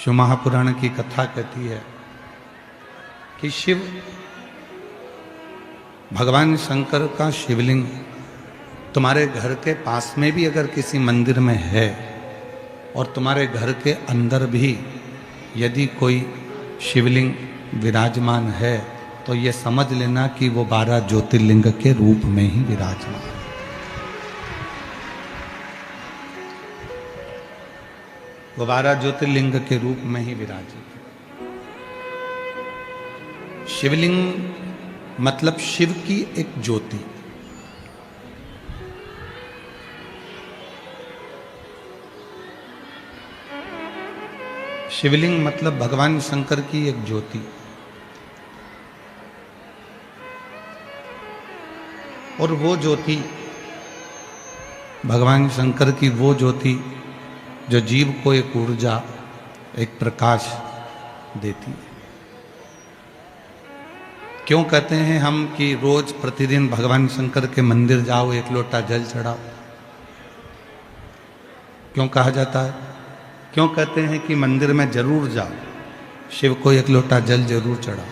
शिव महापुराण की कथा कहती है कि शिव भगवान शंकर का शिवलिंग तुम्हारे घर के पास में भी अगर किसी मंदिर में है और तुम्हारे घर के अंदर भी यदि कोई शिवलिंग विराजमान है तो ये समझ लेना कि वो 12 ज्योतिर्लिंग के रूप में ही विराजमान है। वो 12 ज्योतिर्लिंग के रूप में ही विराजित है। शिवलिंग मतलब शिव की एक ज्योति। शिवलिंग मतलब भगवान शंकर की एक ज्योति। और वो ज्योति भगवान शंकर की वो ज्योति जो जीव को एक ऊर्जा, एक प्रकाश देती है। क्यों कहते हैं हम कि रोज प्रतिदिन भगवान शंकर के मंदिर जाओ, एक लोटा जल चढ़ाओ? क्यों कहा जाता है? क्यों कहते हैं कि मंदिर में जरूर जाओ, शिव को एक लोटा जल जरूर चढ़ाओ?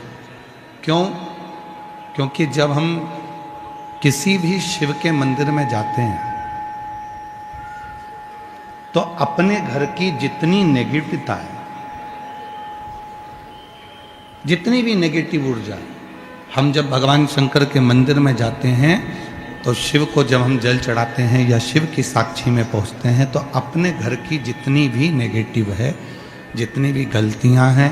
क्यों? क्योंकि जब हम किसी भी शिव के मंदिर में जाते हैं तो अपने घर की जितनी नेगेटिवता है, जितनी भी नेगेटिव ऊर्जा है, हम जब भगवान शंकर के मंदिर में जाते हैं तो शिव को जब हम जल चढ़ाते हैं या शिव की साक्षी में पहुंचते हैं तो अपने घर की जितनी भी नेगेटिव है, जितनी भी गलतियां हैं,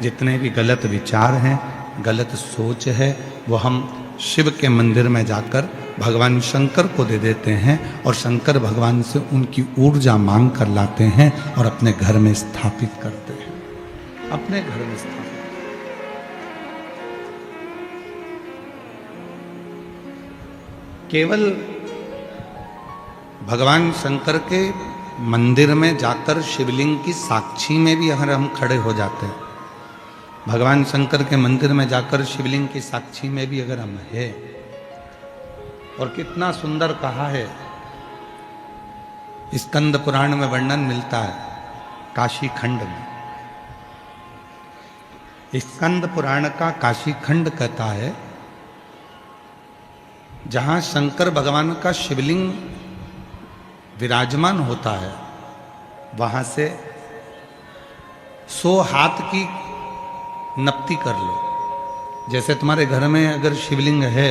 जितने भी गलत विचार हैं, गलत सोच है, वो हम शिव के मंदिर में जाकर भगवान शंकर को दे देते हैं और शंकर भगवान से उनकी ऊर्जा मांग कर लाते हैं और अपने घर में स्थापित करते हैं। अपने घर में स्थापित। केवल भगवान शंकर के मंदिर में जाकर शिवलिंग की साक्षी में भी अगर हम खड़े हो जाते हैं, भगवान शंकर के मंदिर में जाकर शिवलिंग की साक्षी में भी अगर हम हैं, और कितना सुंदर कहा है, स्कंद पुराण में वर्णन मिलता है काशी खंड में। स्कंद पुराण का काशी खंड कहता है जहां शंकर भगवान का शिवलिंग विराजमान होता है, वहां से 100 हाथ की नपती कर लो। जैसे तुम्हारे घर में अगर शिवलिंग है,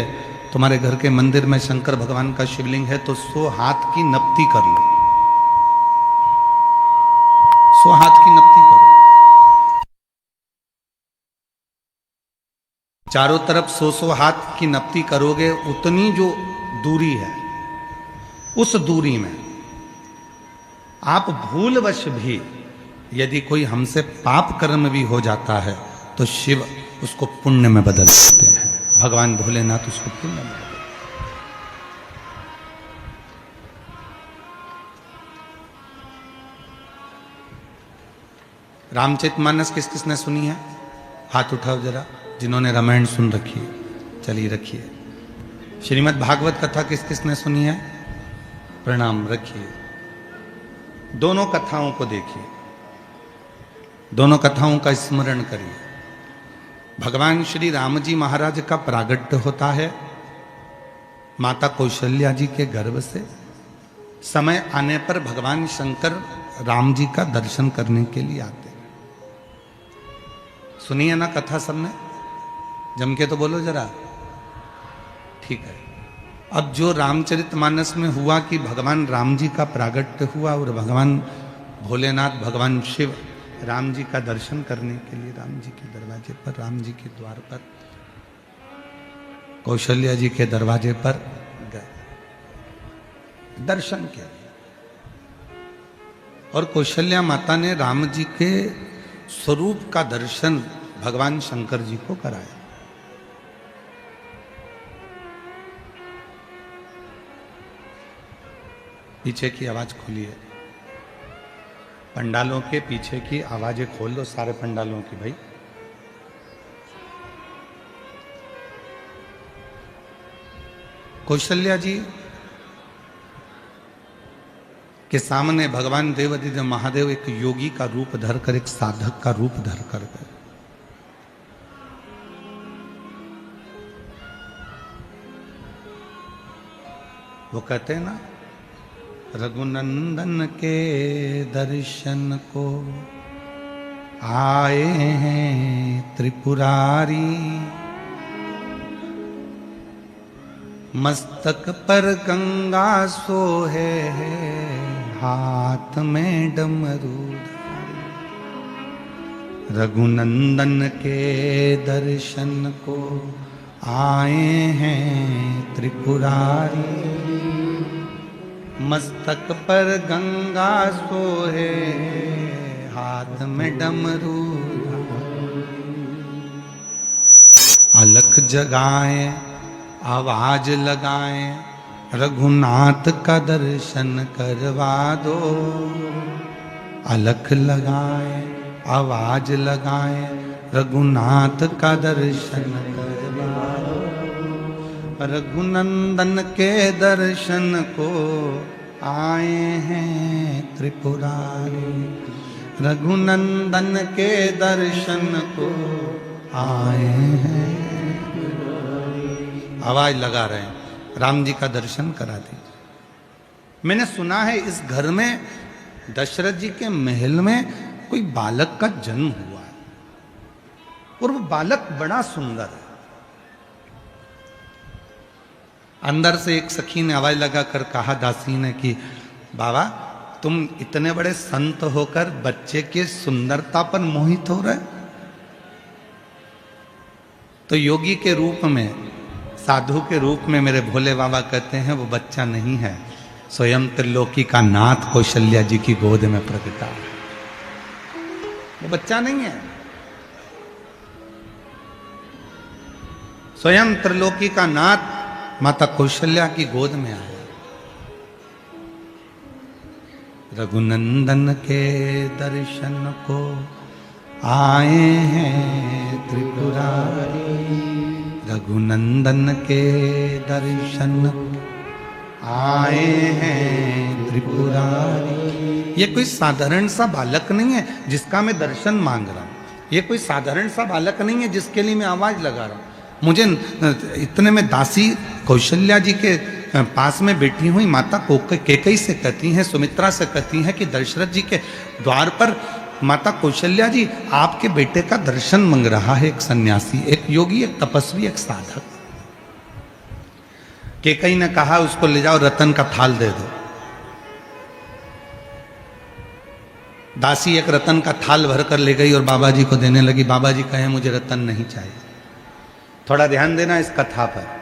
तुम्हारे घर के मंदिर में शंकर भगवान का शिवलिंग है, तो 100 हाथ की नपती कर लो। 100 हाथ की नपती करो। चारों तरफ 100 हाथ की नपती करोगे, उतनी जो दूरी है, उस दूरी में आप भूलवश भी यदि कोई हमसे पाप कर्म भी हो जाता है तो शिव उसको पुण्य में बदल देते हैं। भगवान भोलेनाथ उसको पुण्य में बदल। रामचरितमानस किस किसने सुनी है? हाथ उठाओ जरा, जिन्होंने रामायण सुन रखी है। चलिए रखिए। श्रीमद् भागवत कथा किस किसने सुनी है? प्रणाम, रखिए। दोनों कथाओं को देखिए, दोनों कथाओं का स्मरण करिए। भगवान श्री राम जी महाराज का प्रागट्य होता है माता कौशल्या जी के गर्भ से। समय आने पर भगवान शंकर राम जी का दर्शन करने के लिए आते हैं। सुनिए ना कथा सबने, जम के तो बोलो जरा। ठीक है। अब जो रामचरितमानस में हुआ कि भगवान राम जी का प्रागट्य हुआ और भगवान भोलेनाथ, भगवान शिव राम जी का दर्शन करने के लिए राम जी के दरवाजे पर, राम जी के द्वार पर, कौशल्या जी के दरवाजे पर गए दर्शन के लिए। और कौशल्या माता ने राम जी के स्वरूप का दर्शन भगवान शंकर जी को कराया। पीछे की आवाज खोलिए, पंडालों के पीछे की आवाजें खोल दो, सारे पंडालों की भाई। कौशल्या जी के सामने भगवान देवादिदेव महादेव एक योगी का रूप धरकर, एक साधक का रूप धरकर गए। वो कहते हैं ना, रघुनंदन के दर्शन को आए हैं त्रिपुरारी, मस्तक पर गंगा सोहे है, हाथ में डमरू धारी। रघुनंदन के दर्शन को आए हैं त्रिपुरारी, मस्तक पर गंगा सोहे, हाथ में डमरू अलख जगाए, आवाज लगाए, रघुनाथ का दर्शन करवा दो। अलख लगाए, आवाज लगाए, रघुनाथ का दर्शन करवा दो। रघुनंदन के दर्शन को आए हैं त्रिपुरारी, रघुनंदन के दर्शन को आए हैं। आवाज लगा रहे हैं, राम जी का दर्शन करा दीजिए। मैंने सुना है इस घर में, दशरथ जी के महल में कोई बालक का जन्म हुआ है, और वो बालक बड़ा सुंदर है। अंदर से एक सखी ने आवाज लगाकर कहा दासी ने कि बाबा तुम इतने बड़े संत होकर बच्चे के सुंदरता पर मोहित हो रहे। तो योगी के रूप में, साधु के रूप में मेरे भोले बाबा कहते हैं वो बच्चा नहीं है, स्वयं त्रिलोकी का नाथ कौशल्या जी की गोद में प्रकटा है। वो बच्चा नहीं है, स्वयं त्रिलोकी का नाथ माता कौशल्या की गोद में आया। रघुनंदन के दर्शन को आए हैं त्रिपुरारी, रघुनंदन के दर्शन आए हैं त्रिपुरारी। ये कोई साधारण सा बालक नहीं है जिसका मैं दर्शन मांग रहा हूं, ये कोई साधारण सा बालक नहीं है जिसके लिए मैं आवाज लगा रहा हूं। मुझे इतने में दासी कौशल्या जी के पास में बैठी हुई माता कैकेयी से कहती हैं, सुमित्रा से कहती हैं कि दशरथ जी के द्वार पर माता कौशल्या जी आपके बेटे का दर्शन मांग रहा है एक सन्यासी, एक योगी, एक तपस्वी, एक साधक। कैकेयी ने कहा उसको ले जाओ, रतन का थाल दे दो। दासी एक रतन का थाल भर कर ले गई और बाबा जी को देने लगी। बाबा जी कहे मुझे रतन नहीं चाहिए। थोड़ा ध्यान देना इस कथा पर।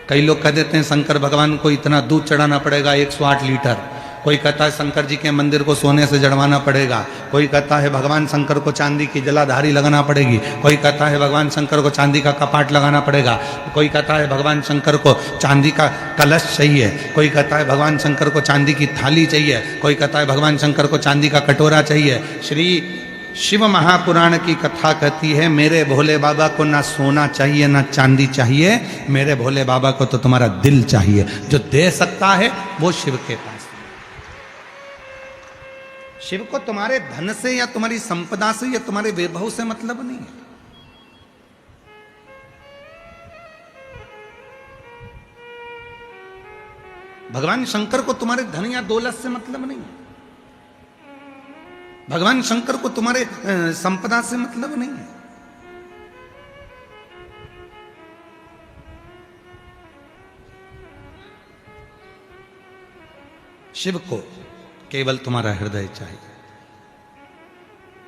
कई लोग कह देते हैं शंकर भगवान को इतना दूध चढ़ाना पड़ेगा 108 लीटर, कोई कहता है शंकर जी के मंदिर को सोने से जड़वाना पड़ेगा, कोई कहता है भगवान शंकर को चांदी की जलाधारी लगाना पड़ेगी, कोई कहता है भगवान शंकर को चांदी का कपाट लगाना पड़ेगा, कोई कहता है भगवान शंकर को चांदी का कलश चाहिए, कोई कहता है भगवान शंकर को चांदी की थाली चाहिए, कोई कहता है भगवान शंकर को चांदी का कटोरा चाहिए। श्री शिव महापुराण की कथा कहती है मेरे भोले बाबा को ना सोना चाहिए ना चांदी चाहिए, मेरे भोले बाबा को तो तुम्हारा दिल चाहिए। जो दे सकता है वो शिव के पास। शिव को तुम्हारे धन से या तुम्हारी संपदा से या तुम्हारे वैभव से मतलब नहीं है। भगवान शंकर को तुम्हारे धन या दौलत से मतलब नहीं है। भगवान शंकर को तुम्हारे संपदा से मतलब नहीं है। शिव को केवल तुम्हारा हृदय चाहिए।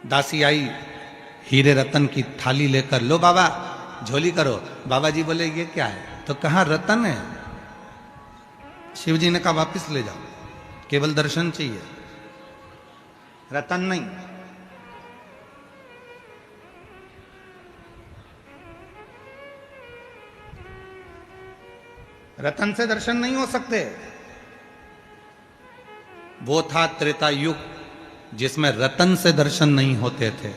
दासी आई हीरे रतन की थाली लेकर, लो बाबा झोली करो। बाबा जी बोले ये क्या है? तो कहा रतन है। शिव जी ने कहा वापिस ले जाओ, केवल दर्शन चाहिए, रतन नहीं। रतन से दर्शन नहीं हो सकते। वो था त्रेता युग जिसमें रतन से दर्शन नहीं होते थे,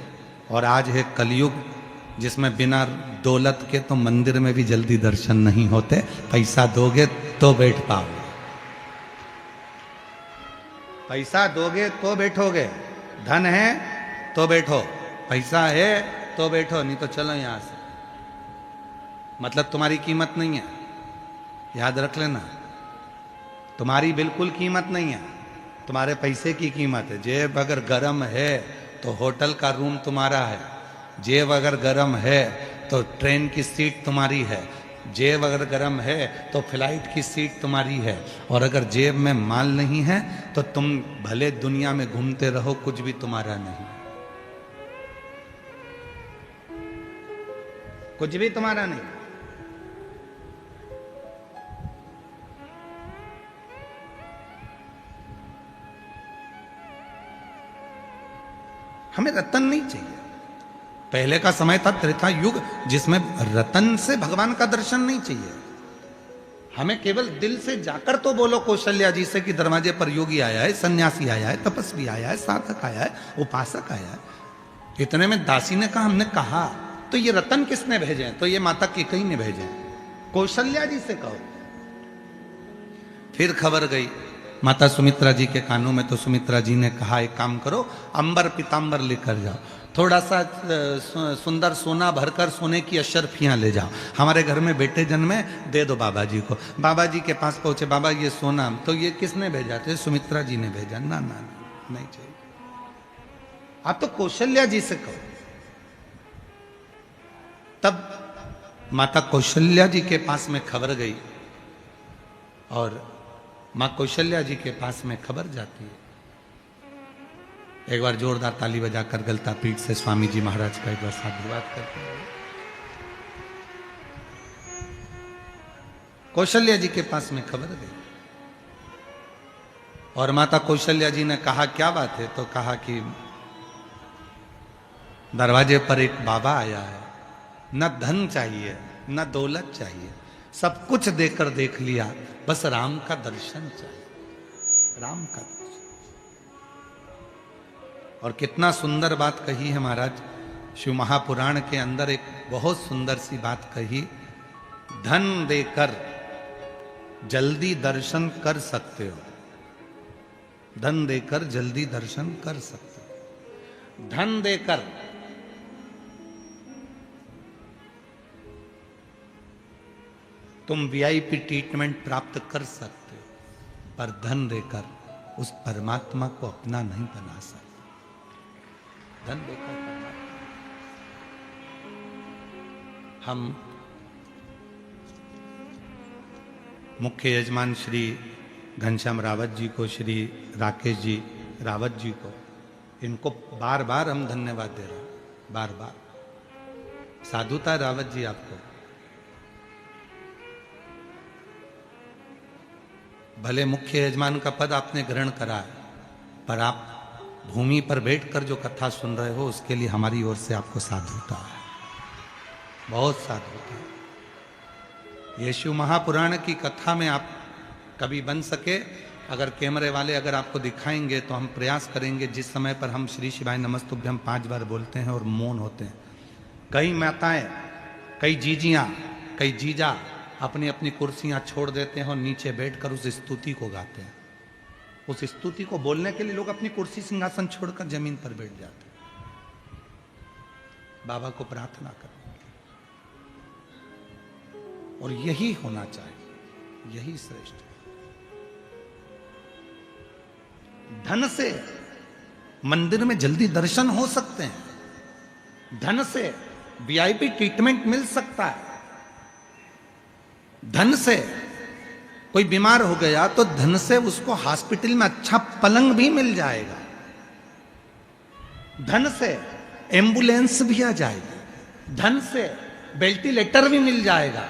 और आज है कलयुग जिसमें बिना दौलत के तो मंदिर में भी जल्दी दर्शन नहीं होते। पैसा दोगे तो बैठ पाओगे। पैसा दोगे तो बैठोगे, धन है तो बैठो, पैसा है तो बैठो, नहीं तो चलो यहां से। मतलब तुम्हारी कीमत नहीं है, याद रख लेना, तुम्हारी बिल्कुल कीमत नहीं है, तुम्हारे पैसे की कीमत है। जेब अगर गर्म है तो होटल का रूम तुम्हारा है, जेब अगर गर्म है तो ट्रेन की सीट तुम्हारी है, जेब अगर गर्म है तो फ्लाइट की सीट तुम्हारी है। और अगर जेब में माल नहीं है तो तुम भले दुनिया में घूमते रहो, कुछ भी तुम्हारा नहीं, कुछ भी तुम्हारा नहीं। हमें रतन नहीं चाहिए। पहले का समय था त्रेता युग, जिसमें रतन से भगवान का दर्शन नहीं चाहिए। हमें केवल दिल से जाकर तो बोलो कौशल्या जी से कि दरवाजे पर योगी आया है, सन्यासी आया है, तपस्वी आया है, साधक आया है, उपासक आया है। इतने में दासी ने कहा, हमने कहा तो ये रतन किसने भेजे हैं? तो ये माता कैकेयी ने भेजे हैं, कौशल्या जी से कहो। फिर खबर गई माता सुमित्रा जी के कानों में, तो सुमित्रा जी ने कहा एक काम करो, अंबर पीतांबर लेकर जाओ, थोड़ा सा सुंदर सोना भरकर सोने की अशर्फियां ले जाओ, हमारे घर में बेटे जन्मे, दे दो बाबा जी को। बाबा जी के पास पहुंचे, बाबा ये सोना, तो ये किसने भेजा? तो सुमित्रा जी ने भेजा। ना ना नहीं चाहिए, आप तो कौशल्या जी से कहो। तब माता कौशल्या जी के पास में खबर गई, और मां कौशल्या जी के पास में खबर जाती है। एक बार जोरदार ताली बजाकर गलता पीठ से स्वामी जी महाराज का एक बार साधुवाद करते हैं। कौशल्या जी के पास में खबर गई, और माता कौशल्या जी ने कहा क्या बात है? तो कहा कि दरवाजे पर एक बाबा आया है, न धन चाहिए न दौलत चाहिए, सब कुछ देकर देख लिया, बस राम का दर्शन चाहिए, राम का दर्शन। और कितना सुंदर बात कही है महाराज, शिव महापुराण के अंदर एक बहुत सुंदर सी बात कही, धन देकर जल्दी दर्शन कर सकते हो, धन देकर जल्दी दर्शन कर सकते हो। धन देकर तुम वीआईपी ट्रीटमेंट प्राप्त कर सकते हो, पर धन देकर उस परमात्मा को अपना नहीं बना सकते। धन देकर परमात्मा। हम मुख्य यजमान श्री घनश्याम रावत जी को, श्री राकेश जी रावत जी को, इनको बार बार हम धन्यवाद दे रहे हैं, बार बार। साधुता रावत जी, आपको भले मुख्य यजमान का पद आपने ग्रहण करा है, पर आप भूमि पर बैठकर जो कथा सुन रहे हो, उसके लिए हमारी ओर से आपको साधुता है, बहुत साधुता है। ये शिव महापुराण की कथा में आप कभी बन सके, अगर कैमरे वाले अगर आपको दिखाएंगे तो हम प्रयास करेंगे, जिस समय पर हम श्री शिवाय नमस्तुभ्यम 5 बार बोलते हैं और मौन होते हैं, कई माताएं, कई जीजियां, कई जीजा अपनी अपनी कुर्सियां छोड़ देते हैं और नीचे बैठकर उस स्तुति को गाते हैं। उस स्तुति को बोलने के लिए लोग अपनी कुर्सी सिंहासन छोड़कर जमीन पर बैठ जाते हैं, बाबा को प्रार्थना करें। और यही होना चाहिए, यही श्रेष्ठ है। धन से मंदिर में जल्दी दर्शन हो सकते हैं, धन से वीआईपी ट्रीटमेंट मिल सकता है, धन से कोई बीमार हो गया तो धन से उसको हॉस्पिटल में अच्छा पलंग भी मिल जाएगा, धन से एम्बुलेंस भी आ जाएगी, धन से वेंटिलेटर भी मिल जाएगा,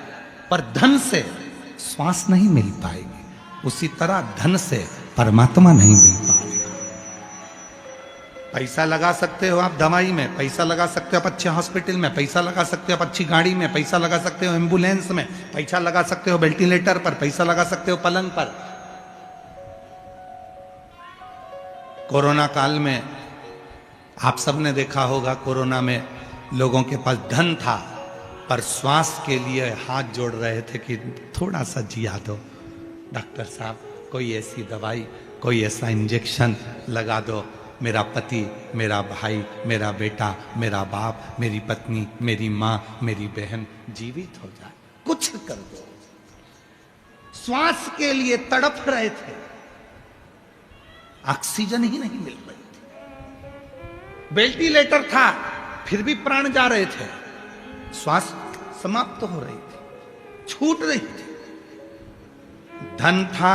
पर धन से श्वास नहीं मिल पाएगी। उसी तरह धन से परमात्मा नहीं मिल पाएगा। पैसा लगा सकते हो आप दवाई में, पैसा लगा सकते हो आप अच्छे हॉस्पिटल में, पैसा लगा सकते हो आप अच्छी गाड़ी में, पैसा लगा सकते हो एम्बुलेंस में, पैसा लगा सकते हो वेंटिलेटर पर, पैसा लगा सकते हो पलंग पर। कोरोना काल में आप सबने देखा होगा, कोरोना में लोगों के पास धन था, पर श्वास के लिए हाथ जोड़ रहे थे कि थोड़ा सा जिया दो, डॉक्टर साहब कोई ऐसी दवाई कोई ऐसा इंजेक्शन लगा दो, मेरा पति, मेरा भाई, मेरा बेटा, मेरा बाप, मेरी पत्नी, मेरी माँ, मेरी बहन जीवित हो जाए, कुछ कर दो। श्वास के लिए तड़प रहे थे, ऑक्सीजन ही नहीं मिल रही थी, वेंटिलेटर था फिर भी प्राण जा रहे थे, श्वास समाप्त हो रही थी, छूट रही थी। धन था,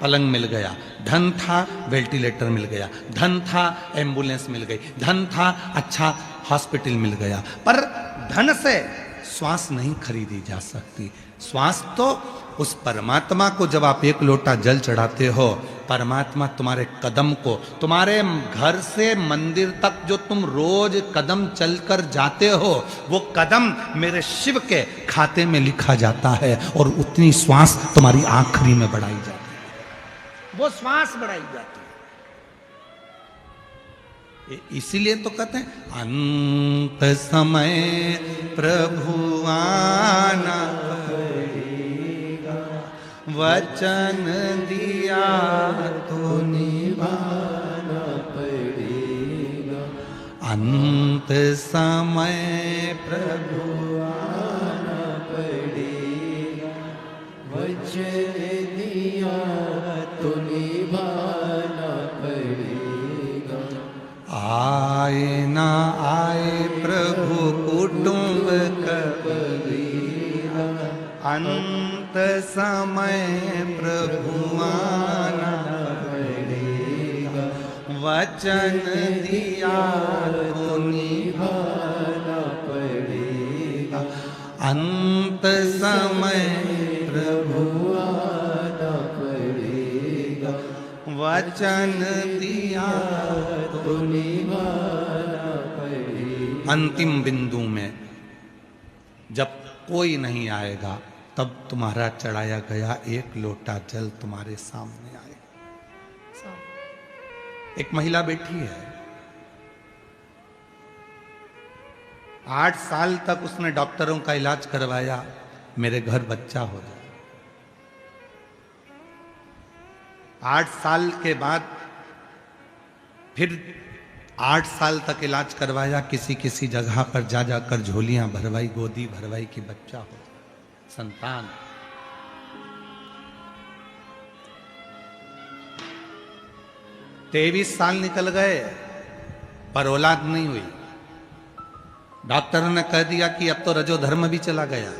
पलंग मिल गया, धन था, वेंटिलेटर मिल गया, धन था, एम्बुलेंस मिल गई, धन था, अच्छा हॉस्पिटल मिल गया, पर धन से श्वास नहीं खरीदी जा सकती। श्वास तो उस परमात्मा को, जब आप एक लोटा जल चढ़ाते हो, परमात्मा तुम्हारे कदम को, तुम्हारे घर से मंदिर तक जो तुम रोज कदम चलकर जाते हो, वो कदम मेरे शिव के खाते में लिखा जाता है, और उतनी श्वास तुम्हारी आखिरी में बढ़ाई जाती है, वो श्वास बढ़ाई जाती है। इसीलिए तो कहते हैं अंत समय प्रभु आना पड़ेगा, वचन दिया तो निभाना पड़ेगा। अंत समय प्रभु आना पड़ेगा, वचन दिया तो निभाना पड़ेगा। आए ना आए प्रभु कुटुंब कबीरा, अंत समय प्रभु आना पड़ेगा, वचन दिया तो निभाना पड़ेगा। अंत समय प्रभु आना पड़ेगा, वचन दिया तो निभाना पड़ेगा। अंतिम बिंदु में जब कोई नहीं आएगा, तब तुम्हारा चढ़ाया गया एक लोटा जल तुम्हारे सामने आएगा। एक महिला बैठी है, 8 साल तक उसने डॉक्टरों का इलाज करवाया, मेरे घर बच्चा हो जाए। 8 साल के बाद फिर 8 साल तक इलाज करवाया, किसी किसी जगह पर जा जाकर झोलियां भरवाई, गोदी भरवाई कि बच्चा हो, संतान। तेईस साल निकल गए पर औलाद नहीं हुई। डॉक्टरों ने कह दिया कि अब तो रजोधर्म भी चला गया,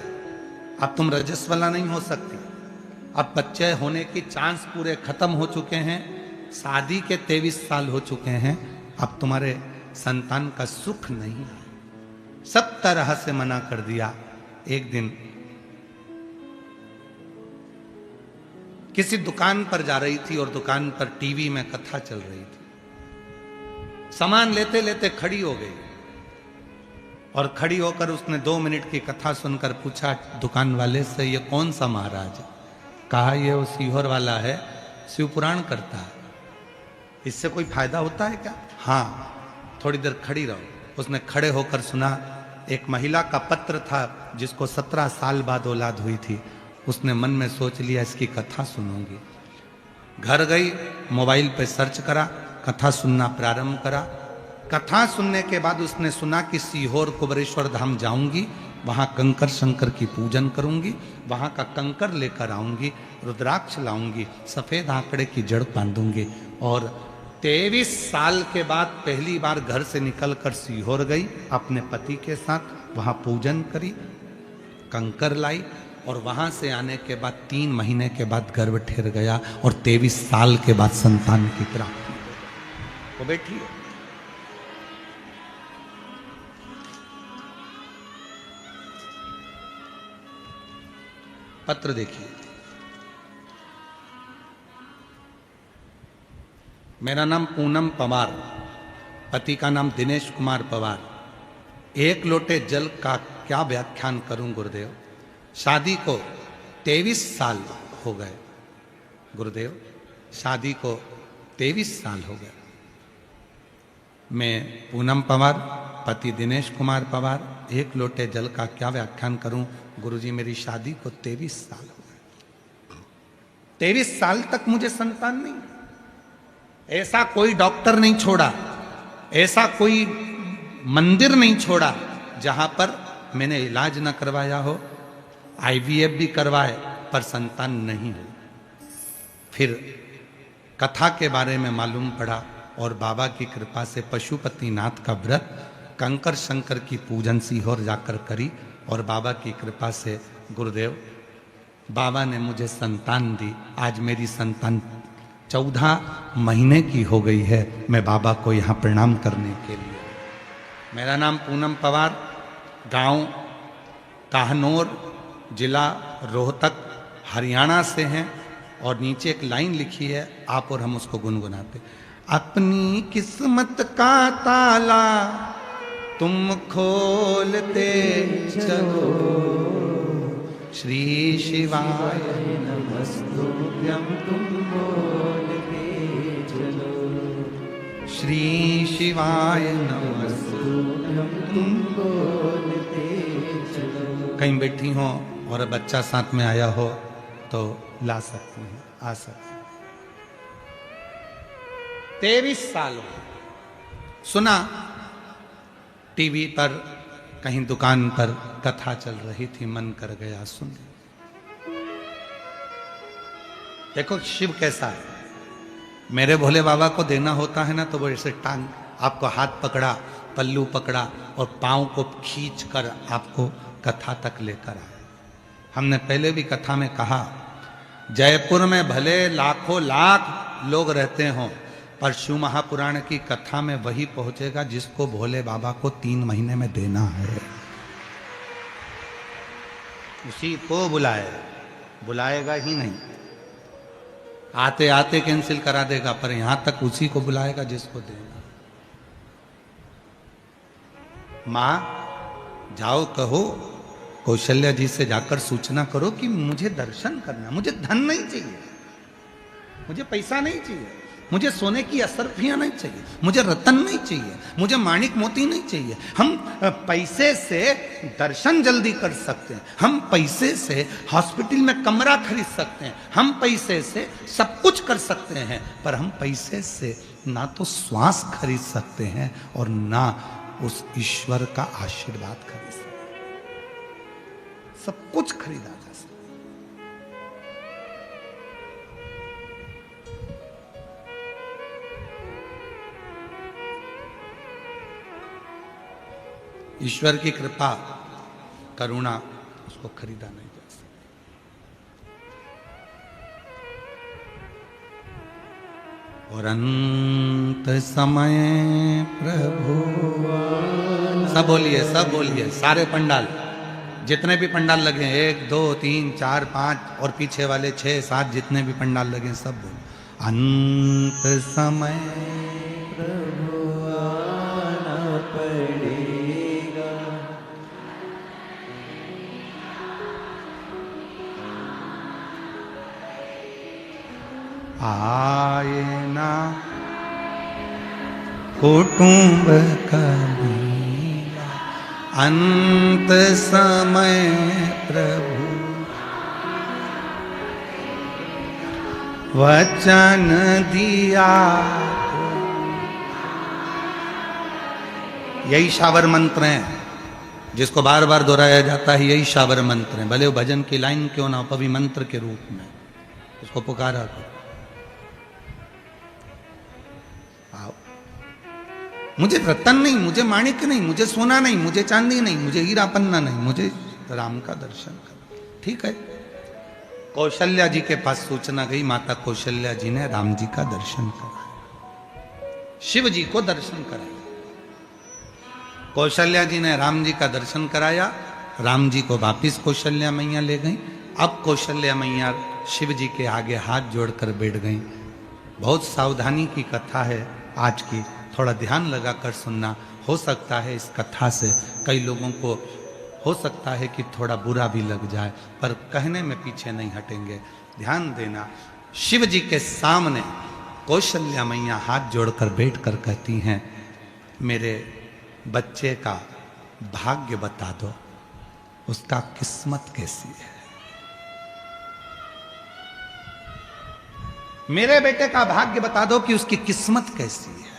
अब तुम रजस्वला नहीं हो सकती, अब बच्चे होने की चांस पूरे खत्म हो चुके हैं, शादी के 23 साल हो चुके हैं, अब तुम्हारे संतान का सुख नहीं है। सब तरह से मना कर दिया। एक दिन किसी दुकान पर जा रही थी और दुकान पर टीवी में कथा चल रही थी। सामान लेते लेते खड़ी हो गई और खड़ी होकर उसने 2 मिनट की कथा सुनकर पूछा दुकान वाले से, ये कौन सा महाराज है? कहा ये वो सीहोर वाला है, शिव पुराण करता है, इससे कोई फायदा होता है क्या? हाँ, थोड़ी देर खड़ी रहो। उसने खड़े होकर सुना। एक महिला का पत्र था जिसको 17 साल बाद औलाद हुई थी। उसने मन में सोच लिया इसकी कथा सुनूंगी। घर गई, मोबाइल पे सर्च करा, कथा सुनना प्रारंभ करा। कथा सुनने के बाद उसने सुना कि सीहोर कुबरेश्वर धाम जाऊंगी, वहां कंकर शंकर की पूजन करूंगी, वहां का कंकर लेकर आऊंगी, रुद्राक्ष लाऊंगी, सफेद आंकड़े की जड़ बांधूंगी। और 23 साल के बाद पहली बार घर से निकलकर सीहोर गई अपने पति के साथ, वहां पूजन करी, कंकर लाई, और वहां से आने के बाद 3 महीने के बाद गर्भ ठहर गया और 23 साल के बाद संतान की प्राप्ति। वो बैठी है। पत्र देखिए। मेरा नाम पूनम पवार, पति का नाम दिनेश कुमार पवार। एक लोटे जल का क्या व्याख्यान करूं गुरुदेव। शादी को 23 साल हो गए गुरुदेव, शादी को 23 साल हो गए। मैं पूनम पवार, पति दिनेश कुमार पवार, एक लोटे जल का क्या व्याख्यान करूं गुरुजी। मेरी शादी को 23 साल हो गए। 23 साल तक मुझे संतान नहीं। ऐसा कोई डॉक्टर नहीं छोड़ा, ऐसा कोई मंदिर नहीं छोड़ा जहां पर मैंने इलाज ना करवाया हो, आईवीएफ भी करवाए पर संतान नहीं हुई। फिर कथा के बारे में मालूम पड़ा और बाबा की कृपा से पशुपतिनाथ का व्रत कंकर शंकर की पूजन सीहोर जाकर करी और बाबा की कृपा से गुरुदेव बाबा ने मुझे संतान दी। आज मेरी संतान 14 महीने की हो गई है। मैं बाबा को यहाँ प्रणाम करने के लिए। मेरा नाम पूनम पवार, गांव काहनौर, जिला रोहतक, हरियाणा से हैं। और नीचे एक लाइन लिखी है, आप और हम उसको गुनगुनाते। अपनी किस्मत का ताला तुम खोलते चलो, श्री शिवाय नमस्तुभ्यं तुम बोलते चलो, श्री शिवाय नमस्तुभ्यं तुम बोलते चलो। कहीं बैठी हो और बच्चा साथ में आया हो तो ला सकती हैं, आ सकती हैं। 23 साल हो। सुना टीवी पर, कहीं दुकान पर कथा चल रही थी, मन कर गया सुन। देखो शिव कैसा है। मेरे भोले बाबा को देना होता है ना तो वो ऐसे टांग आपको हाथ पकड़ा, पल्लू पकड़ा और पांव को खींच कर आपको कथा तक लेकर आए। हमने पहले भी कथा में कहा, जयपुर में भले लाखों लाख लोग रहते हों पर शिव महापुराण की कथा में वही पहुंचेगा जिसको भोले बाबा को 3 महीने में देना है। उसी को बुलाएगा ही नहीं, आते आते कैंसिल करा देगा, पर यहां तक उसी को बुलाएगा जिसको देना। मां जाओ कहो कौशल्या जी से जाकर सूचना करो कि मुझे दर्शन करना, मुझे धन नहीं चाहिए, मुझे पैसा नहीं चाहिए, मुझे सोने की असरफियां नहीं चाहिए, मुझे रतन नहीं चाहिए, मुझे माणिक मोती नहीं चाहिए। हम पैसे से दर्शन जल्दी कर सकते हैं, हम पैसे से हॉस्पिटल में कमरा खरीद सकते हैं, हम पैसे से सब कुछ कर सकते हैं, पर हम पैसे से ना तो श्वास खरीद सकते हैं और ना उस ईश्वर का आशीर्वाद खरीद सकते हैं। सब कुछ खरीदा जा सकता। ईश्वर की कृपा करुणा उसको खरीदा नहीं जा सकता। और अंत समय प्रभु, सब बोलिए सारे पंडाल, जितने भी पंडाल लगे, 1 2 3 4 5 और पीछे वाले 6 7 जितने भी पंडाल लगे सब बोलो, अंत समय प्रभु आना पड़ेगा, आए ना कुटुंब कभी, अंत समय प्रभु वचन दिया। यही शावर मंत्र हैं जिसको बार बार दोहराया जाता है, यही शावर मंत्र हैं। भले वो भजन की लाइन क्यों ना हो, कभी मंत्र के रूप में उसको पुकारा करो। आओ, मुझे रतन नहीं, मुझे माणिक नहीं, मुझे सोना नहीं, मुझे चांदी नहीं, मुझे हीरा पन्ना नहीं, मुझे राम का दर्शन करना। ठीक है, कौशल्या जी के पास सूचना गई, माता कौशल्या जी ने राम जी का दर्शन कराया, शिव जी को दर्शन कराया। कौशल्या जी ने राम जी का दर्शन कराया, राम जी को वापिस कौशल्या मैया ले गई। अब कौशल्या मैया शिव जी के आगे हाथ जोड़कर बैठ गई। बहुत सावधानी की कथा है आज की, थोड़ा ध्यान लगाकर सुनना। हो सकता है इस कथा से कई लोगों को हो सकता है कि थोड़ा बुरा भी लग जाए, पर कहने में पीछे नहीं हटेंगे। ध्यान देना, शिव जी के सामने कौशल्या मैया हाथ जोड़कर बैठकर कहती हैं, मेरे बच्चे का भाग्य बता दो, उसका किस्मत कैसी है। मेरे बेटे का भाग्य बता दो कि उसकी किस्मत कैसी है।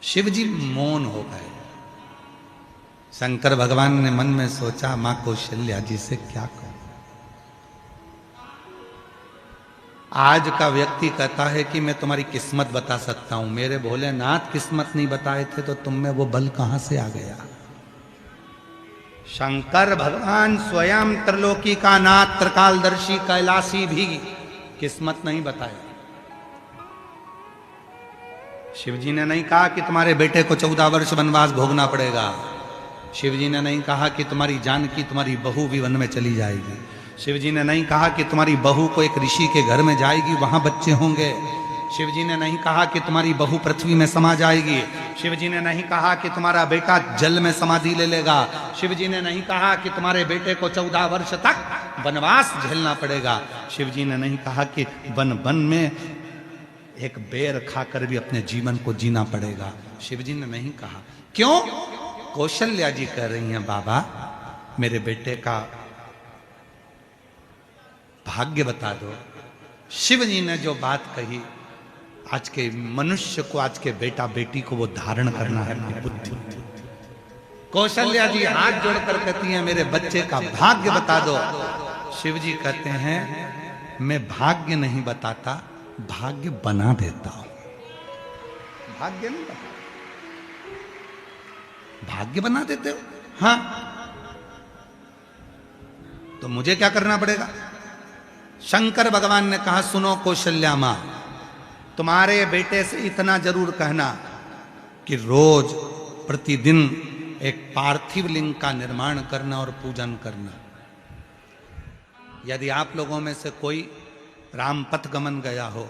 शिव जी मौन हो गए। शंकर भगवान ने मन में सोचा, मां कौशल्या जी से क्या कहूं। आज का व्यक्ति कहता है कि मैं तुम्हारी किस्मत बता सकता हूं, मेरे भोलेनाथ किस्मत नहीं बताए थे तो तुम में वो बल कहां से आ गया। शंकर भगवान स्वयं त्रिलोकी का नाथ, त्रिकालदर्शी, कैलाशी भी किस्मत नहीं बताया। शिव जी ने नहीं कहा कि तुम्हारे बेटे को 14 वर्ष वनवास भोगना पड़ेगा। शिव जी ने नहीं कहा कि तुम्हारी जानकी, तुम्हारी बहू भी वन में चली जाएगी। शिव जी ने नहीं कहा कि तुम्हारी बहू को एक ऋषि के घर में जाएगी, वहां बच्चे होंगे। शिव जी ने नहीं कहा कि तुम्हारी बहू पृथ्वी में समा जाएगी। शिव जी ने नहीं कहा कि तुम्हारा बेटा जल में समाधि ले लेगा। शिव जी ने नहीं कहा कि तुम्हारे बेटे को 14 वर्ष तक वनवास झेलना पड़ेगा। शिव जी ने नहीं कहा कि वन वन में एक बेर खाकर भी अपने जीवन को जीना पड़ेगा। शिव जी ने नहीं कहा। क्यों? कौशल्या जी कह रही हैं, बाबा मेरे बेटे का भाग्य बता दो। शिव जी ने जो बात कही, आज के मनुष्य को, आज के बेटा बेटी को वो धारण करना है अपनी बुद्धि। कौशल्या जी हाथ जोड़कर कहती हैं, मेरे बच्चे का भाग्य बता दो। शिव जी कहते हैं, मैं भाग्य नहीं बताता, भाग्य बना देता हूं। भाग्य नहीं बता, भाग्य बना देते हो? हाँ, तो मुझे क्या करना पड़ेगा? शंकर भगवान ने कहा, सुनो कौशल्या मां, तुम्हारे बेटे से इतना जरूर कहना कि रोज प्रतिदिन एक पार्थिव लिंग का निर्माण करना और पूजन करना। यदि आप लोगों में से कोई राम पथ गमन गया हो,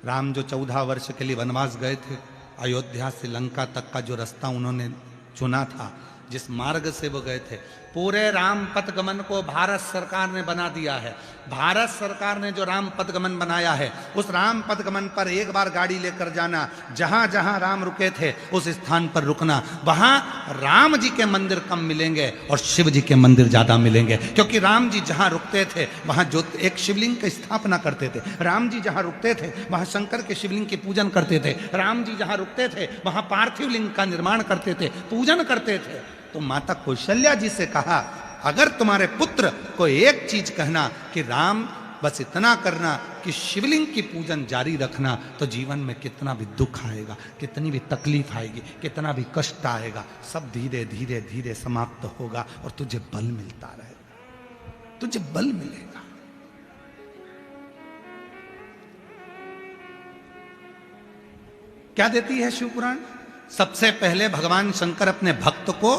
राम जो 14 वर्ष के लिए वनवास गए थे, अयोध्या से लंका तक का जो रास्ता उन्होंने चुना था, जिस मार्ग से वो गए थे, पूरे राम पथ गमन को भारत सरकार ने बना दिया है। भारत सरकार ने जो राम पथ गमन बनाया है, उस राम पथ गमन पर एक बार गाड़ी लेकर जाना, जहां जहां राम रुके थे उस स्थान पर रुकना। वहां राम जी के मंदिर कम मिलेंगे और शिव जी के मंदिर ज्यादा मिलेंगे, क्योंकि राम जी जहां रुकते थे वहां जो एक शिवलिंग की स्थापना करते थे। राम जी जहां रुकते थे वहां शंकर के शिवलिंग की पूजन करते थे। राम जी जहां रुकते थे वहां पार्थिव लिंग का निर्माण करते थे, पूजन करते थे। तो माता कौशल्या जी से कहा, अगर तुम्हारे पुत्र को एक चीज कहना कि राम बस इतना करना कि शिवलिंग की पूजन जारी रखना, तो जीवन में कितना भी दुख आएगा, कितनी भी तकलीफ आएगी, कितना भी कष्ट आएगा, सब धीरे धीरे धीरे समाप्त होगा और तुझे बल मिलता रहेगा, तुझे बल मिलेगा। क्या देती है शिव पुराण? सबसे पहले भगवान शंकर अपने भक्त को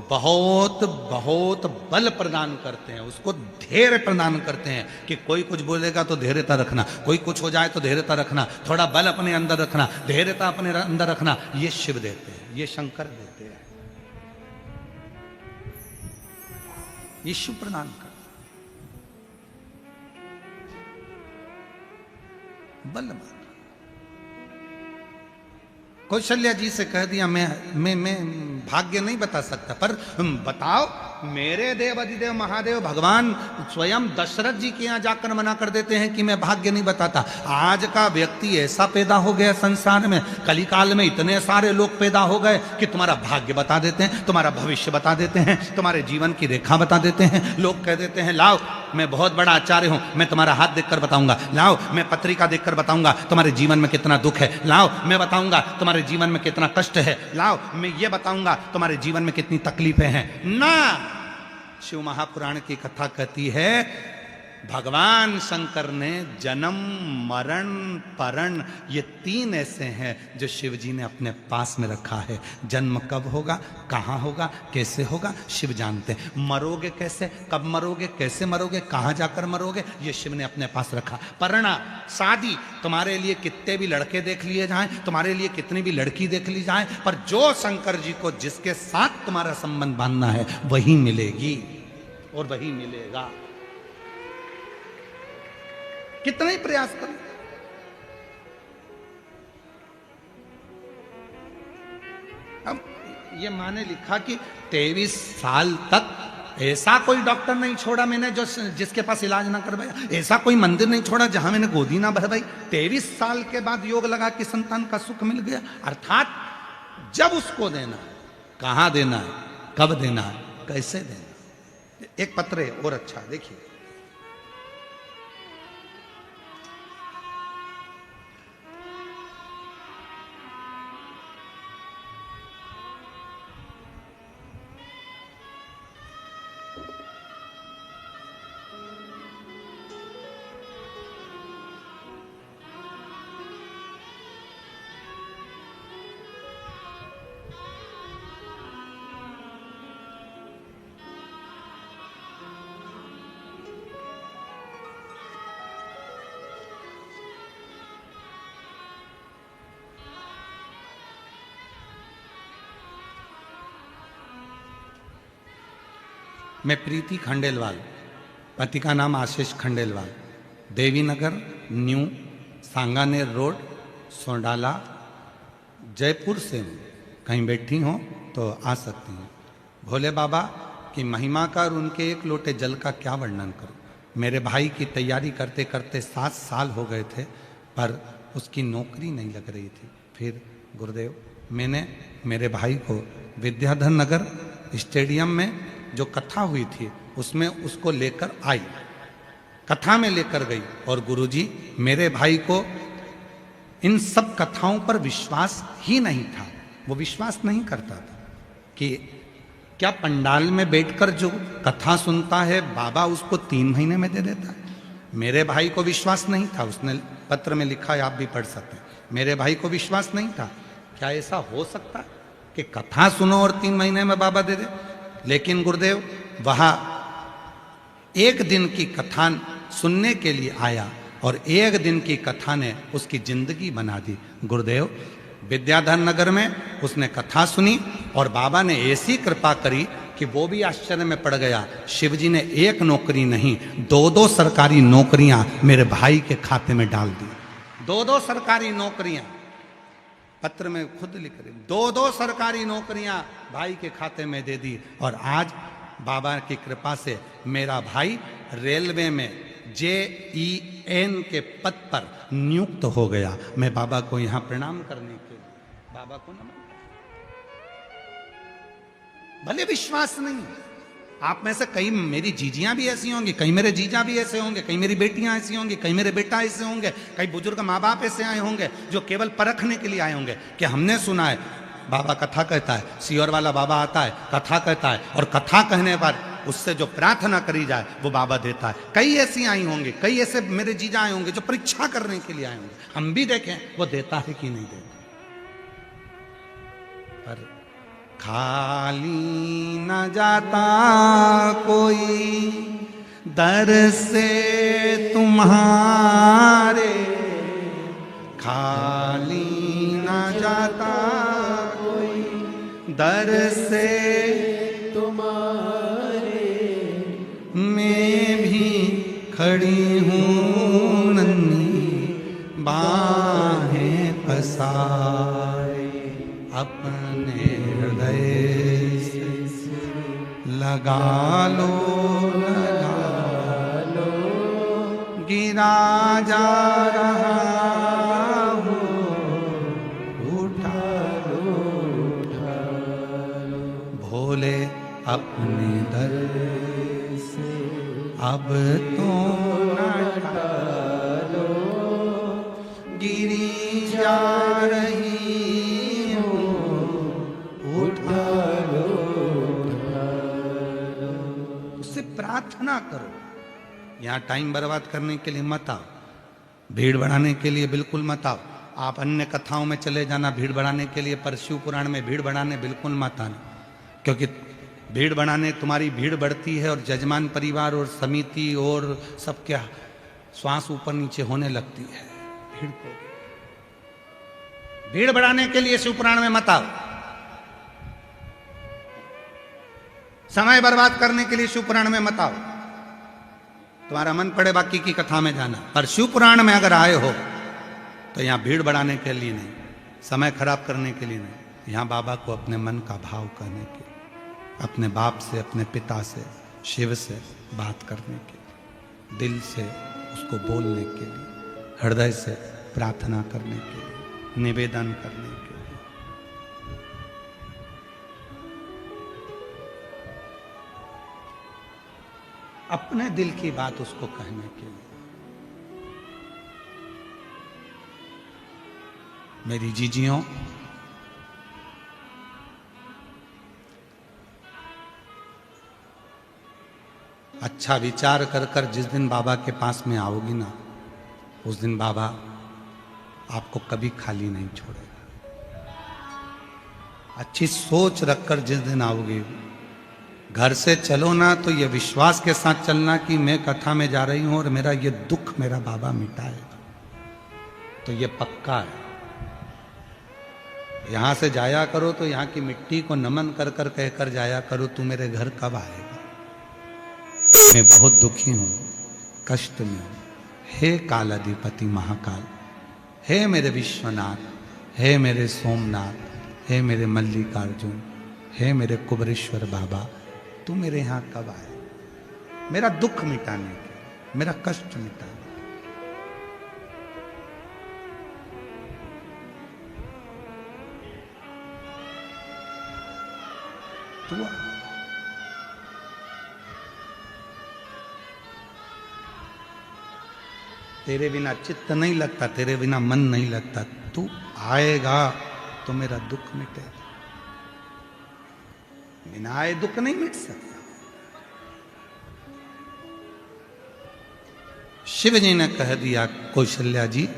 बहुत बहुत बल प्रदान करते हैं, उसको धैर्य प्रदान करते हैं कि कोई कुछ बोलेगा तो धैर्यता रखना, कोई कुछ हो जाए तो धैर्यता रखना, थोड़ा बल अपने अंदर रखना, धैर्यता अपने अंदर रखना। ये शिव देते हैं, ये शंकर देते हैं, ये शिव प्रदान करते बल। कौशल्या जी से कह दिया, मैं भाग्य नहीं बता सकता, पर बताओ, मेरे देव अधिदेव महादेव भगवान स्वयं दशरथ जी के यहाँ जाकर मना कर देते हैं कि मैं भाग्य नहीं बताता। आज का व्यक्ति ऐसा पैदा हो गया संसार में, कलिकाल में इतने सारे लोग पैदा हो गए कि तुम्हारा भाग्य बता देते हैं, तुम्हारा भविष्य बता देते हैं, तुम्हारे जीवन की रेखा बता देते हैं। लोग कह देते हैं, लाओ मैं बहुत बड़ा आचार्य हूं, मैं तुम्हारा हाथ देखकर बताऊंगा, लाओ मैं पत्रिका देखकर बताऊंगा तुम्हारे जीवन में कितना दुख है, लाओ मैं बताऊंगा तुम्हारे जीवन में कितना कष्ट है, लाओ मैं ये बताऊंगा तुम्हारे जीवन में कितनी तकलीफें हैं। ना, शिव महापुराण की कथा कहती है, भगवान शंकर ने जन्म मरण परण ये 3 ऐसे हैं जो शिव जी ने अपने पास में रखा है। जन्म कब होगा, कहाँ होगा, कैसे होगा, शिव जानते हैं। मरोगे कैसे, कब मरोगे, कैसे मरोगे, कहाँ जाकर मरोगे, ये शिव ने अपने पास रखा। परणा, शादी, तुम्हारे लिए कितने भी लड़के देख लिए जाएं, तुम्हारे लिए कितनी भी लड़की देख ली जाए, पर जो शंकर जी को जिसके साथ तुम्हारा संबंध बांधना है वही मिलेगी और वही मिलेगा। कितना ही प्रयास करो। अब ये माँ ने लिखा कि 23 साल तक ऐसा कोई डॉक्टर नहीं छोड़ा मैंने जो जिसके पास इलाज ना करवाया, ऐसा कोई मंदिर नहीं छोड़ा जहां मैंने गोदी ना भरवाई। 23 साल के बाद योग लगा कि संतान का सुख मिल गया। अर्थात जब उसको देना, कहां देना है, कब देना है, कैसे देना। एक पत्र है और अच्छा, देखिए। मैं प्रीति खंडेलवाल, पति का नाम आशीष खंडेलवाल, देवी नगर न्यू सांगानेर रोड सोंडाला जयपुर से हूँ। कहीं बैठी हो तो आ सकती हैं। भोले बाबा की महिमा का और उनके एक लोटे जल का क्या वर्णन करूं। मेरे भाई की तैयारी करते करते 7 साल हो गए थे, पर उसकी नौकरी नहीं लग रही थी। फिर गुरुदेव, मैंने मेरे भाई को विद्याधर नगर स्टेडियम में जो कथा हुई थी उसमें उसको लेकर आई, कथा में लेकर गई। और गुरुजी, मेरे भाई को इन सब कथाओं पर विश्वास ही नहीं था। वो विश्वास नहीं करता था कि क्या पंडाल में बैठकर जो कथा सुनता है बाबा उसको 3 महीने में दे देता है। मेरे भाई को विश्वास नहीं था। उसने पत्र में लिखा है, आप भी पढ़ सकते हैं। मेरे भाई को विश्वास नहीं था, क्या ऐसा हो सकता है कि कथा सुनो और 3 महीने में बाबा दे दे। लेकिन गुरुदेव वहां एक दिन की कथा सुनने के लिए आया और एक दिन की कथा ने उसकी जिंदगी बना दी। गुरुदेव, विद्याधर नगर में उसने कथा सुनी और बाबा ने ऐसी कृपा करी कि वो भी आश्चर्य में पड़ गया। शिवजी ने एक नौकरी नहीं, 2-2 सरकारी नौकरियां मेरे भाई के खाते में डाल दी। 2-2 सरकारी नौकरियां, पत्र में खुद लिख रहे, 2-2 सरकारी नौकरियां भाई के खाते में दे दी। और आज बाबा की कृपा से मेरा भाई रेलवे में JEN के पद पर नियुक्त हो गया। मैं बाबा को यहां प्रणाम करने के लिए बाबा को नमन। भले विश्वास नहीं, आप में से कई मेरी जीजियां भी ऐसी होंगी, कई मेरे जीजा भी ऐसे होंगे, कई मेरी बेटियां ऐसी होंगी, कई मेरे बेटा ऐसे होंगे, कई बुजुर्ग माँ बाप ऐसे आए होंगे जो केवल परखने के लिए आए होंगे कि हमने सुना है बाबा कथा कहता है, सियोर वाला बाबा आता है, कथा कहता है, और कथा कहने पर उससे जो प्रार्थना करी जाए वो बाबा देता है। कई ऐसी आई होंगी, कई ऐसे मेरे जीजा आए होंगे जो परीक्षा करने के लिए आए होंगे। हम भी देखें वो देता है कि नहीं देता। पर खाली न जाता कोई दर से तुम्हारे, खाली न जाता कोई दर से तुम्हारे। मैं भी खड़ी हूँ नन्ही बाहें पसारे, अपने हृदय से लगा लो, गिरा जा रहा हो, उठा लो, भोले अपने दर से अब तो हटा लो, गिरी जा रही हो, उठा लो, उससे प्रार्थना करो। यहाँ टाइम बर्बाद करने के लिए मत आओ, भीड़ बढ़ाने के लिए बिल्कुल मत आओ। आप अन्य कथाओं में चले जाना भीड़ बढ़ाने के लिए, पर शिव पुराण में भीड़ बढ़ाने बिल्कुल मत आना, क्योंकि भीड़ बढ़ाने तुम्हारी भीड़ बढ़ती है और जजमान परिवार और समिति और सबके श्वास ऊपर नीचे होने लगती है। भीड़ बढ़ाने के लिए शिव पुराण में मत आओ, समय बर्बाद करने के लिए शिव पुराण में मत आओ। तुम्हारा मन पड़े बाकी की कथा में जाना, पर शिव पुराण में अगर आए हो तो यहाँ भीड़ बढ़ाने के लिए नहीं, समय खराब करने के लिए नहीं, यहाँ बाबा को अपने मन का भाव कहने के, अपने बाप से, अपने पिता से शिव से बात करने के लिए, दिल से उसको बोलने के लिए, हृदय से प्रार्थना करने के लिए, निवेदन करने के लिए। अपने दिल की बात उसको कहने के लिए। मेरी जीजियों, अच्छा विचार कर कर जिस दिन बाबा के पास में आओगी ना, उस दिन बाबा आपको कभी खाली नहीं छोड़ेगा। अच्छी सोच रखकर जिस दिन आओगी, घर से चलो ना तो ये विश्वास के साथ चलना कि मैं कथा में जा रही हूं और मेरा ये दुख मेरा बाबा मिटाएगा। तो ये पक्का है। यहां से जाया करो तो यहां की मिट्टी को नमन कर कर कहकर जाया करो, तू मेरे घर कब आएगा, मैं बहुत दुखी हूं, कष्ट में हूं। हे कालाधिपति महाकाल, हे मेरे विश्वनाथ, हे मेरे सोमनाथ, हे मेरे मल्लिकार्जुन, हे मेरे कुबरेश्वर बाबा, तू मेरे यहां कब आए, मेरा दुख मिटाने के, मेरा कष्ट मिटाने। तू तेरे बिना चित्त नहीं लगता, तेरे बिना मन नहीं लगता। तू आएगा तो मेरा दुख मिटेगा। बिना आए दुख नहीं मिट सकता। शिव जी ने कह दिया, कौशल्या जी,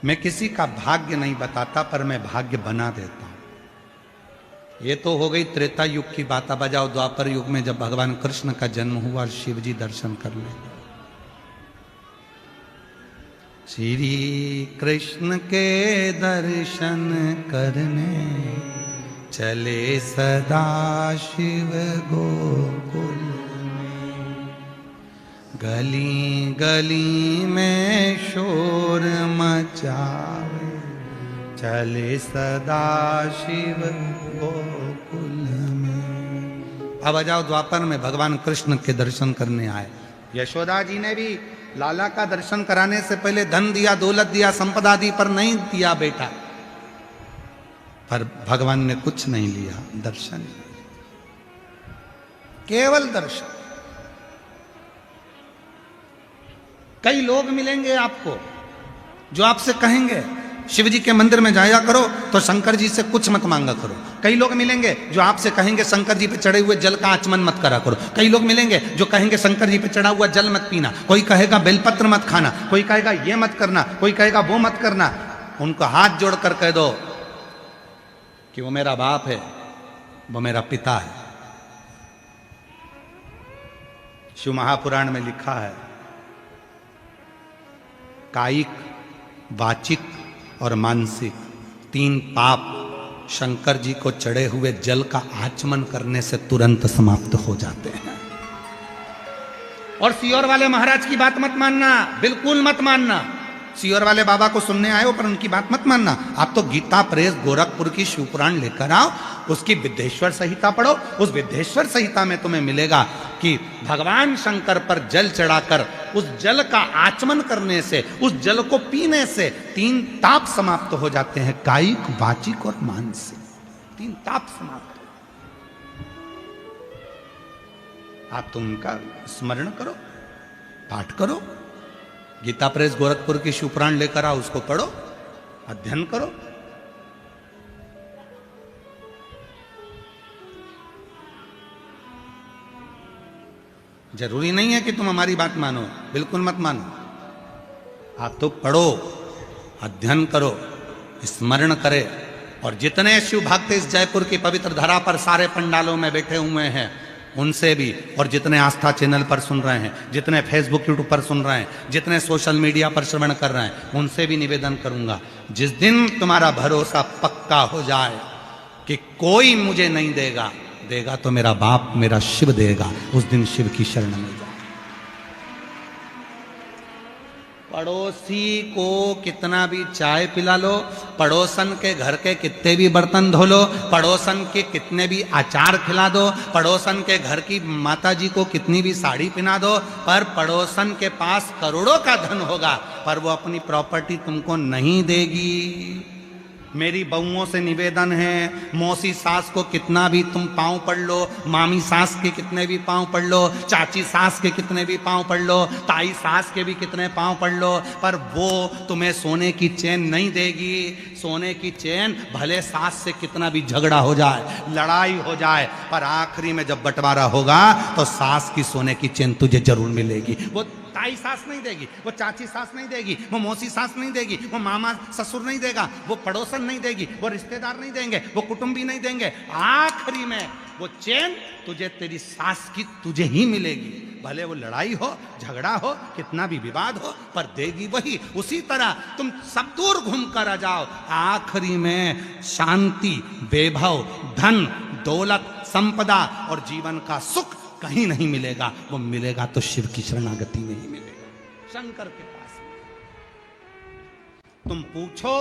मैं किसी का भाग्य नहीं बताता, पर मैं भाग्य बना देता हूं। ये तो हो गई त्रेता युग की बात। अब बजाओ द्वापर युग में, जब भगवान कृष्ण का जन्म हुआ, शिव जी दर्शन कर ले। श्री कृष्ण के दर्शन करने चले सदा शिव गोकुल में। गली गली में शोर मचावे चले सदा शिव गोकुल में। अब आ जाओ द्वापर में, भगवान कृष्ण के दर्शन करने आए। यशोदा जी ने भी लाला का दर्शन कराने से पहले धन दिया, दौलत दिया, संपदा दी, पर नहीं दिया बेटा। पर भगवान ने कुछ नहीं लिया, दर्शन, केवल दर्शन। कई लोग मिलेंगे आपको जो आपसे कहेंगे शिव जी के मंदिर में जाया करो तो शंकर जी से कुछ मत मांगा करो। कई लोग मिलेंगे जो आपसे कहेंगे शंकर जी पे चढ़े हुए जल का आचमन मत करा करो। कई लोग मिलेंगे जो कहेंगे शंकर जी पे चढ़ा हुआ जल मत पीना। कोई कहेगा बेलपत्र मत खाना, कोई कहेगा ये मत करना, कोई कहेगा वो मत करना। उनको हाथ जोड़कर कह दो कि वो मेरा बाप है, वो मेरा पिता है। शिव महापुराण में लिखा है, कायिक, वाचिक और मानसिक 3 पाप शंकर जी को चढ़े हुए जल का आचमन करने से तुरंत समाप्त हो जाते हैं। और सियोर वाले महाराज की बात मत मानना, बिल्कुल मत मानना। सियोर वाले बाबा को सुनने आए हो पर उनकी बात मत मानना। आप तो गीता प्रेस गोरखपुर की शिवपुराण लेकर आओ, उसकी विद्येश्वर संहिता पढ़ो। उस विद्येश्वर संहिता में तुम्हें मिलेगा कि भगवान शंकर पर जल चढ़ाकर उस जल का आचमन करने से, उस जल को पीने से 3 ताप समाप्त हो जाते हैं, कायिक, वाचिक और मानसिक। 3 ताप समाप्त। आप तो उनका स्मरण करो, पाठ करो। गीता प्रेस गोरखपुर की शिवपुराण लेकर आओ, उसको पढ़ो, अध्ययन करो। जरूरी नहीं है कि तुम हमारी बात मानो, बिल्कुल मत मानो। आप तो पढ़ो, अध्ययन करो, स्मरण करे। और जितने शिव भक्त इस जयपुर की पवित्र धरा पर सारे पंडालों में बैठे हुए हैं, उनसे भी, और जितने आस्था चैनल पर सुन रहे हैं, जितने फेसबुक यूट्यूब पर सुन रहे हैं, जितने सोशल मीडिया पर श्रवण कर रहे हैं, उनसे भी निवेदन करूंगा, जिस दिन तुम्हारा भरोसा पक्का हो जाए कि कोई मुझे नहीं देगा, देगा तो मेरा बाप, मेरा शिव देगा, उस दिन शिव की शरण में जाओ। पड़ोसी को कितना भी चाय पिला लो, पड़ोसन के घर के कितने भी बर्तन धो लो, पड़ोसन के कितने भी अचार खिला दो, पड़ोसन के घर की माता जी को कितनी भी साड़ी पहना दो, पर पड़ोसन के पास करोड़ों का धन होगा पर वो अपनी प्रॉपर्टी तुमको नहीं देगी। मेरी बहुओं से निवेदन है, मौसी सास को कितना भी तुम पांव पड़ लो, मामी सास के कितने भी पांव पड़ लो, चाची सास के कितने भी पांव पड़ लो, ताई सास के भी कितने पांव पड़ लो, पर वो तुम्हें सोने की चैन नहीं देगी। सोने की चैन भले सास से कितना भी झगड़ा हो जाए, लड़ाई हो जाए, पर आखिरी में जब बंटवारा होगा तो सास की सोने की चैन तुझे जरूर मिलेगी। वो ताई सास नहीं देगी, वो चाची सास नहीं देगी, वो मौसी सास नहीं देगी, वो मामा ससुर नहीं देगा, वो पड़ोसन नहीं देगी, वो रिश्तेदार नहीं देंगे, वो कुटुंबी नहीं देंगे। आखिरी में वो चैन तुझे तेरी सास की तुझे ही मिलेगी। भले वो लड़ाई हो, झगड़ा हो, कितना भी विवाद हो, पर देगी वही। उसी तरह तुम सब दूर घूम कर आ जाओ, आखिरी में शांति, वैभव, धन, दौलत, संपदा और जीवन का सुख कहीं नहीं मिलेगा। वो मिलेगा तो शिव की शरणागति में ही मिलेगा, शंकर के पास। तुम पूछो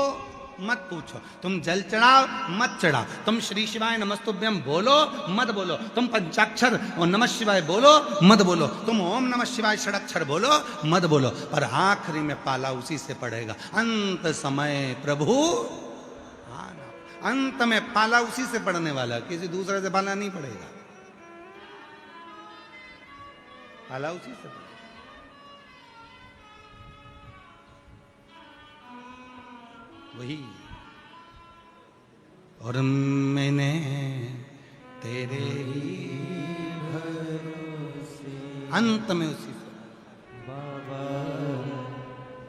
मत पूछो, तुम जल चढ़ाओ मत चढ़ाओ, तुम श्री शिवाय नमस्तुभ्यम बोलो मत बोलो, तुम पंचाक्षर और नमः शिवाय बोलो मत बोलो, तुम ओम नमः शिवाय षडक्षर बोलो मत बोलो, पर आखिरी में पाला उसी से पड़ेगा। अंत समय प्रभु आना, अंत में पाला उसी से पड़ने वाला, किसी दूसरे से पाला नहीं पड़ेगा, पाला उसी से पड़ेगा। वही और मैंने तेरे ही भरोसे, अंत में उसी से बाबा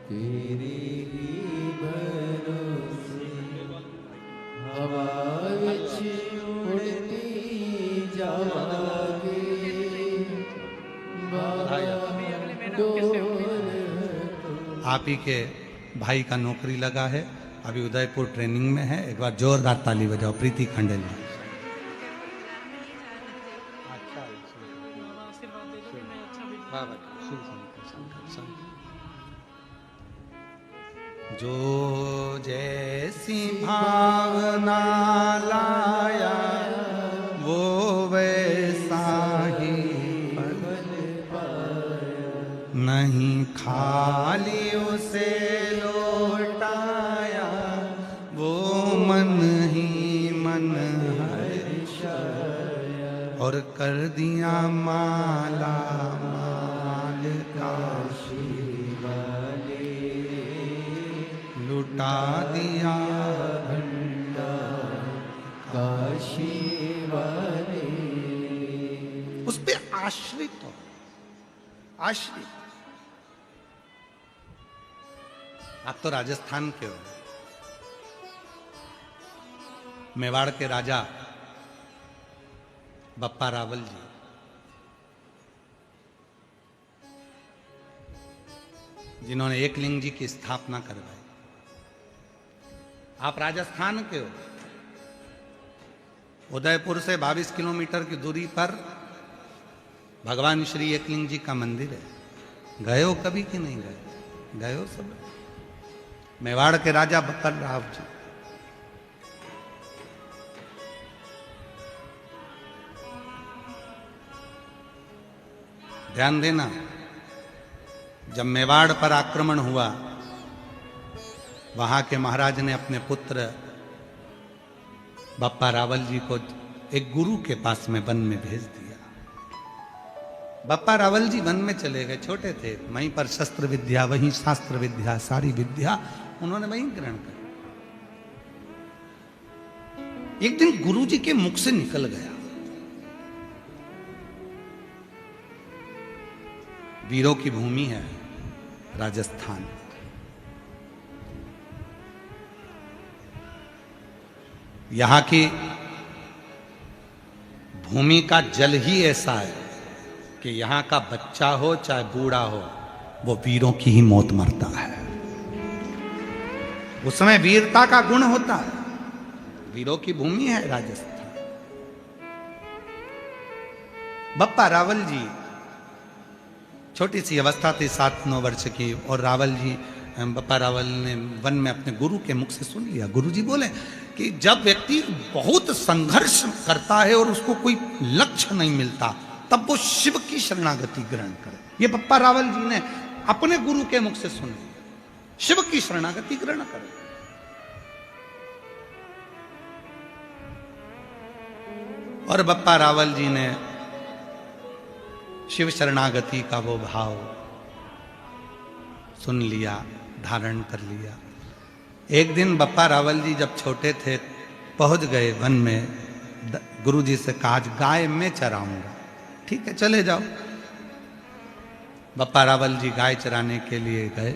तेरे ही भरोसे, हवा विच उड़ती जावांगे बाबा डोर। आप ही के भाई का नौकरी लगा है, अभी उदयपुर ट्रेनिंग में है। एक बार जोरदार ताली बजाओ प्रीति खंडेल में। जो जैसी भावना लाया वो वैसा ही फल पाया, नहीं खाली उसे लौटाया वो मन ही मन हर्षाया, और कर दिया माला माल काशी वाले, लुटा दिया भंडार काशी वाले। उस पे आश्रित हो, आश्रित। आप तो राजस्थान के हो, मेवाड़ के राजा बप्पा रावल जी, जिन्होंने एकलिंग जी की स्थापना करवाई। आप राजस्थान के हो, उदयपुर से 22 किलोमीटर की दूरी पर भगवान श्री एकलिंग जी का मंदिर है। गए हो कभी कि नहीं गए? गए हो सब? मेवाड़ के राजा बप्पा राव जी, ध्यान देना, जब मेवाड़ पर आक्रमण हुआ, वहां के महाराज ने अपने पुत्र बप्पा रावल जी को एक गुरु के पास में वन में भेज दिया। बप्पा रावल जी वन में चले गए, छोटे थे, वहीं पर शस्त्र विद्या, वहीं शास्त्र विद्या, सारी विद्या उन्होंने वहीं ग्रहण कर। एक दिन गुरु जी के मुख से निकल गया, वीरों की भूमि है राजस्थान, यहां की भूमि का जल ही ऐसा है कि यहां का बच्चा हो चाहे बूढ़ा हो, वो वीरों की ही मौत मरता है। उसमें वीरता का गुण होता है, वीरों की भूमि है राजस्थान। बप्पा रावल जी छोटी सी अवस्था थी 7-9 वर्ष की, और रावल जी, बप्पा रावल ने वन में अपने गुरु के मुख से सुन लिया। गुरु जी बोले कि जब व्यक्ति बहुत संघर्ष करता है और उसको कोई लक्ष्य नहीं मिलता, तब वो शिव की शरणागति ग्रहण करे। ये बप्पा रावल जी ने अपने गुरु के मुख से सुन लिया, शिव की शरणागति ग्रहण करे। और बप्पा रावल जी ने शिव शरणागति का वो भाव सुन लिया, धारण कर लिया। एक दिन बप्पा रावल जी जब छोटे थे, पहुंच गए वन में, गुरु जी से कहा आज गाय मैं चराऊंगा। ठीक है, चले जाओ। बप्पा रावल जी गाय चराने के लिए गए।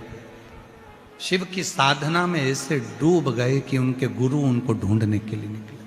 शिव की साधना में ऐसे डूब गए कि उनके गुरु उनको ढूंढने के लिए निकले।